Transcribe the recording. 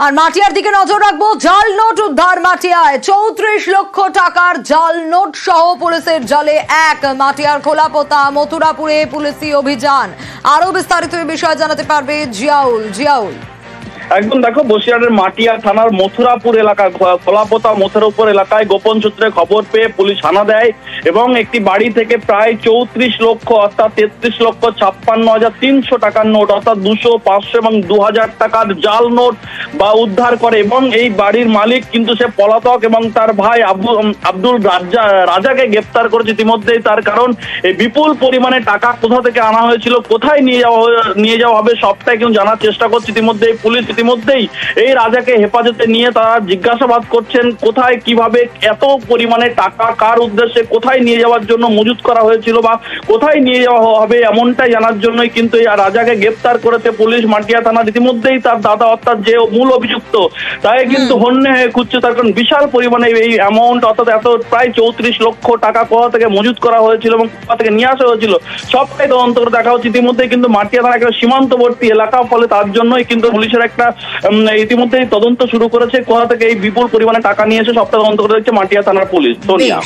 আর মাটিয়ার দিকে নজর রাখবো। জাল নোট উদ্ধার মাটিয়ায়। 34 লক্ষ টাকার জাল নোট সহ পুলিশের জালে এক। মাটিয়ার খোলাপোতা মথুরাপুরে পুলিশি অভিযান। আরো বিস্তারিত এই বিষয়ে জানাতে পারবে জিয়াউল। একদম দেখো, বসিরহাটের মাটিয়া থানার মথুরাপুর এলাকায় খোলাপোতা মথুরাপুর এলাকায় গোপন সূত্রে খবর পেয়ে পুলিশ হানা দেয় এবং একটি বাড়ি থেকে প্রায় 34 লক্ষ অর্থাৎ 33,56,300 টাকার নোট অর্থাৎ 200, 500 এবং 2000 টাকার জাল নোট বা উদ্ধার করে। এবং এই বাড়ির মালিক কিন্তু সে পলাতক এবং তার ভাই আব্দুল রাজাকে গ্রেপ্তার করেছে ইতিমধ্যেই। তার কারণ এই বিপুল পরিমাণে টাকা কোথা থেকে আনা হয়েছিল, কোথায় নিয়ে যাওয়া হবে সবটাই কিন্তু জানার চেষ্টা করছে ইতিমধ্যেই পুলিশ। ইতিমধ্যেই এই রাজাকে হেফাজতে নিয়ে তারা জিজ্ঞাসাবাদ করছেন কোথায় কিভাবে এত পরিমাণে টাকা কার উদ্দেশ্যে কোথায় নিয়ে যাওয়ার জন্য মজুত করা হয়েছিল বা কোথায় নিয়ে যাওয়া হবে এমনটাই জানার জন্যই কিন্তু এই রাজাকে গ্রেপ্তার করেছে পুলিশ মাটিয়া থানার। ইতিমধ্যেই তার দাদা অর্থাৎ যে মূল অভিযুক্ত তাই কিন্তু হন্যে হয়ে খুঁজছে। তার কারণ বিশাল পরিমাণে এই অ্যামাউন্ট অর্থাৎ এত প্রায় 34 লক্ষ টাকা কোথা থেকে মজুত করা হয়েছিল এবং কোথা থেকে নিয়ে আসা হয়েছিল সবটাই তদন্ত করে দেখা হচ্ছে। ইতিমধ্যেই কিন্তু মাটিয়া থানা একটা সীমান্তবর্তী এলাকা, ফলে তার জন্যই কিন্তু পুলিশের একটা ইতিমধ্যেই তদন্ত শুরু করেছে কোথা থেকে এই বিপুল পরিমাণে টাকা নিয়ে এসে সবটা তদন্ত করে দিচ্ছে মাটিয়া থানার পুলিশ। সোনিয়া।